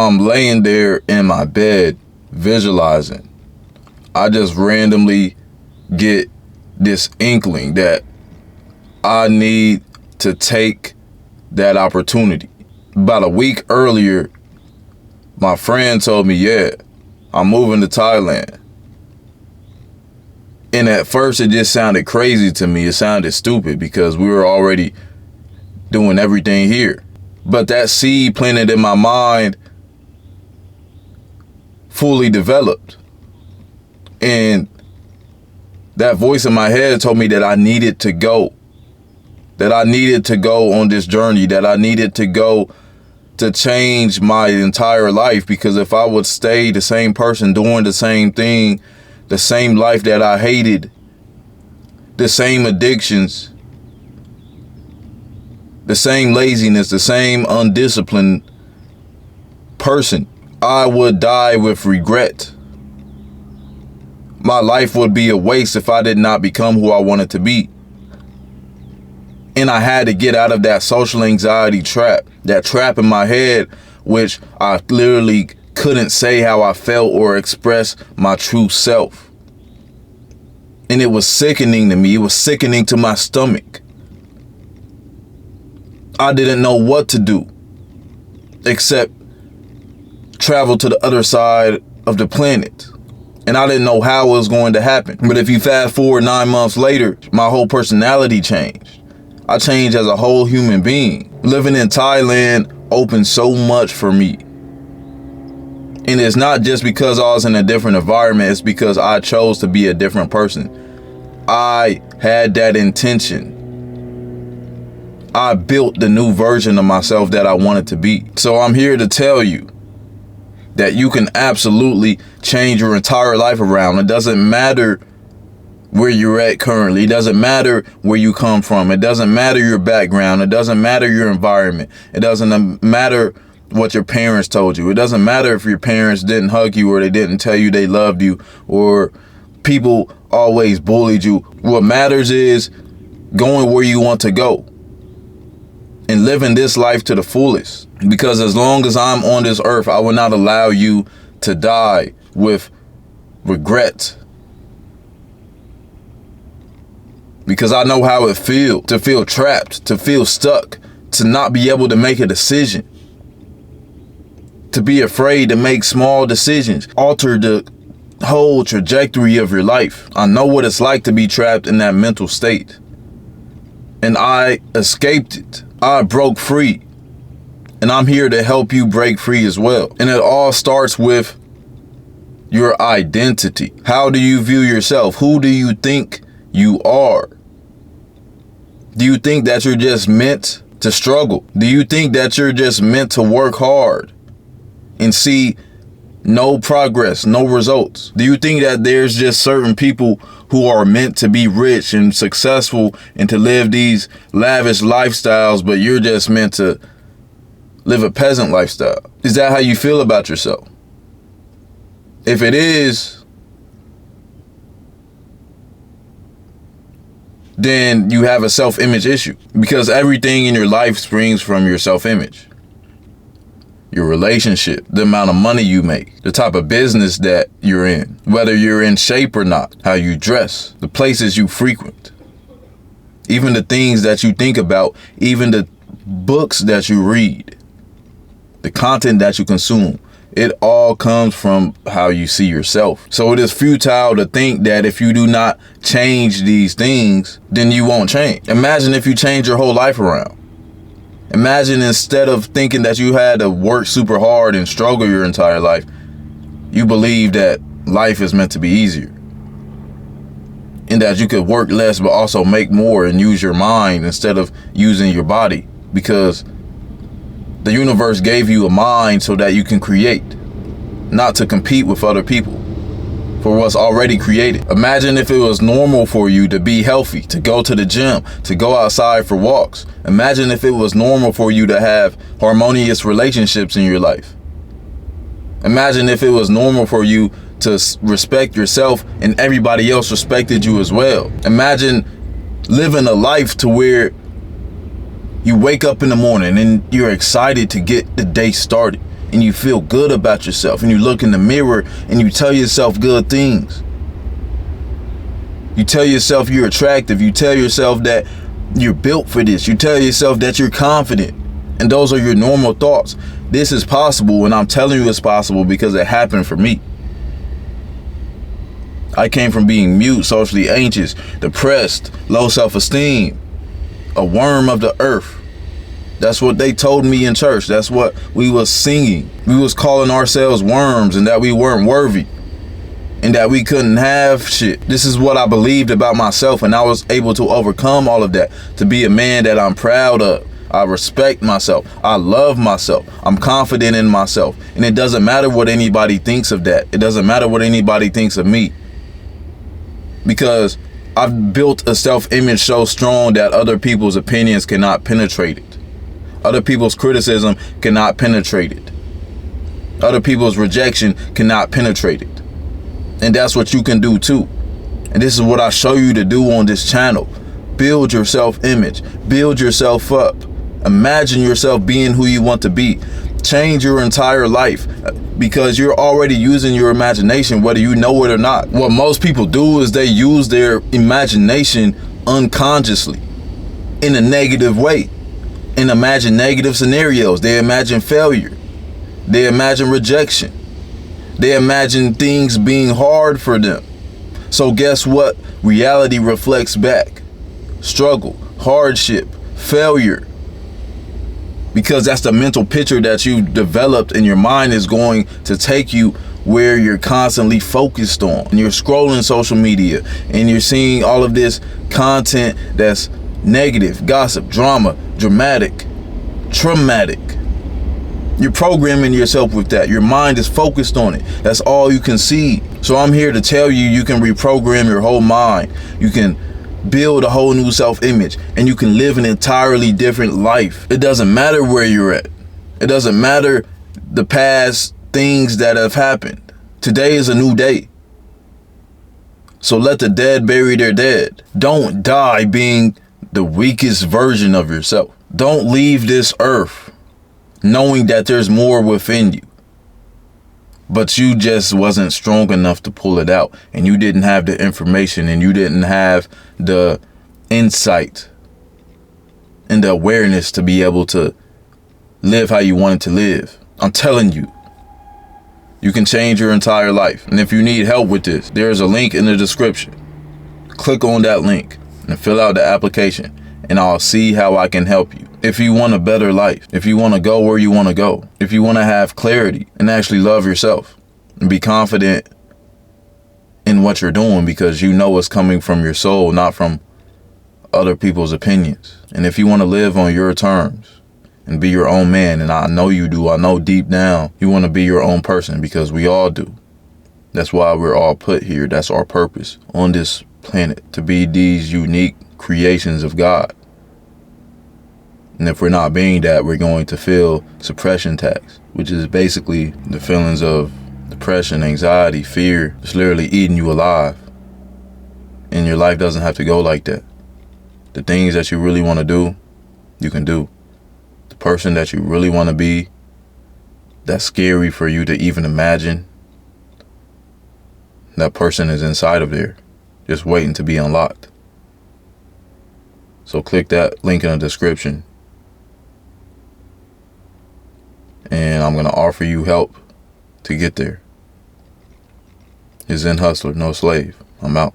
I'm laying there in my bed visualizing. I just randomly get this inkling that I need to take that opportunity. About a week earlier, my friend told me, yeah, I'm moving to Thailand. And at first it just sounded crazy to me. It sounded stupid because we were already doing everything here. But that seed planted in my mind fully developed. And that voice in my head told me that I needed to go. That I needed to go on this journey. That I needed to go to change my entire life. Because if I would stay the same person doing the same thing, the same life that I hated, the same addictions, the same laziness, the same undisciplined person, I would die with regret. My life would be a waste if I did not become who I wanted to be. And I had to get out of that social anxiety trap, that trap in my head, which I literally couldn't say how I felt or express my true self. And it was sickening to me. It was sickening to my stomach. I didn't know what to do except travel to the other side of the planet. And I didn't know how it was going to happen. But if you fast forward 9 months later, my whole personality changed. I changed as a whole human being. Living in Thailand opened so much for me. And it's not just because I was in a different environment. It's because I chose to be a different person. I had that intention. I built the new version of myself that I wanted to be. So I'm here to tell you that you can absolutely change your entire life around. It doesn't matter where you're at currently. It doesn't matter where you come from. It doesn't matter your background. It doesn't matter your environment. It doesn't matter what your parents told you. It doesn't matter if your parents didn't hug you or they didn't tell you they loved you or people always bullied you. What matters is going where you want to go and living this life to the fullest. Because as long as I'm on this earth, I will not allow you to die with regret. Because I know how it feels to feel trapped, to feel stuck, to not be able to make a decision, to be afraid to make small decisions, alter the whole trajectory of your life. I know what it's like to be trapped in that mental state. And I escaped it. I broke free. And I'm here to help you break free as well. And it all starts with your identity. How do you view yourself? Who do you think you are? Do you think that you're just meant to struggle? Do you think that you're just meant to work hard and see no progress, no results? Do you think that there's just certain people who are meant to be rich and successful and to live these lavish lifestyles, but you're just meant to live a peasant lifestyle? Is that how you feel about yourself? If it is, then you have a self-image issue, because everything in your life springs from your self-image. Your relationship, the amount of money you make, the type of business that you're in, whether you're in shape or not, how you dress, the places you frequent, even the things that you think about, even the books that you read, the content that you consume. It all comes from how you see yourself. So it is futile to think that if you do not change these things, then you won't change. Imagine if you change your whole life around. Imagine instead of thinking that you had to work super hard and struggle your entire life, you believe that life is meant to be easier. And that you could work less but also make more and use your mind instead of using your body. Because the universe gave you a mind so that you can create, not to compete with other people for what's already created. Imagine if it was normal for you to be healthy, to go to the gym, to go outside for walks. Imagine if it was normal for you to have harmonious relationships in your life. Imagine if it was normal for you to respect yourself and everybody else respected you as well. Imagine living a life to where you wake up in the morning and you're excited to get the day started. and you feel good about yourself, and you look in the mirror and you tell yourself good things. You tell yourself you're attractive. You tell yourself that you're built for this. You tell yourself that you're confident. And those are your normal thoughts. This is possible, and I'm telling you it's possible because it happened for me. I came from being mute, socially anxious, depressed, low self-esteem, a worm of the earth. That's what they told me in church. That's what we was singing. We was calling ourselves worms, and that we weren't worthy, and that we couldn't have shit. This is what I believed about myself, and I was able to overcome all of that, to be a man that I'm proud of. I respect myself. I love myself. I'm confident in myself. And it doesn't matter what anybody thinks of that. It doesn't matter what anybody thinks of me. Because I've built a self-image so strong that other people's opinions cannot penetrate it. Other people's criticism cannot penetrate it. Other people's rejection cannot penetrate it. And that's what you can do too. And this is what I show you to do on this channel. Build your self-image. Build yourself up. Imagine yourself being who you want to be. Change your entire life, because you're already using your imagination, whether you know it or not. What most people do is they use their imagination unconsciously in a negative way, and imagine negative scenarios. They imagine failure. They imagine rejection. They imagine things being hard for them. So guess what? Reality reflects back. Struggle, hardship, failure. Because that's the mental picture that you developed, and your mind is going to take you where you're constantly focused on. And you're scrolling social media and you're seeing all of this content that's negative, gossip, drama, dramatic, traumatic. You're programming yourself with that. Your mind is focused on it. That's all you can see. So I'm here to tell you, you can reprogram your whole mind. You can build a whole new self-image, and you can live an entirely different life. It doesn't matter where you're at. It doesn't matter the past things that have happened. Today is a new day. So let the dead bury their dead. Don't die being the weakest version of yourself. Don't leave this earth knowing that there's more within you, but you just wasn't strong enough to pull it out, and you didn't have the information, and you didn't have the insight and the awareness to be able to live how you wanted to live. I'm telling you, you can change your entire life. And if you need help with this, there's a link in the description. Click on that link and fill out the application, and I'll see how I can help you. If you want a better life, if you want to go where you want to go, if you want to have clarity and actually love yourself and be confident in what you're doing, because you know it's coming from your soul, not from other people's opinions. And if you want to live on your terms and be your own man, and I know you do, I know deep down you want to be your own person, because we all do. That's why we're all put here. That's our purpose on this planet, to be these unique creations of God. And if we're not being that, we're going to feel suppression attacks, which is basically the feelings of depression, anxiety, fear. It's literally eating you alive. And your life doesn't have to go like that. The things that you really want to do, you can do. The person that you really want to be, that's scary for you to even imagine, that person is inside of there, just waiting to be unlocked. So click that link in the description, and I'm going to offer you help to get there. It's Zen Hustler, no slave. I'm out.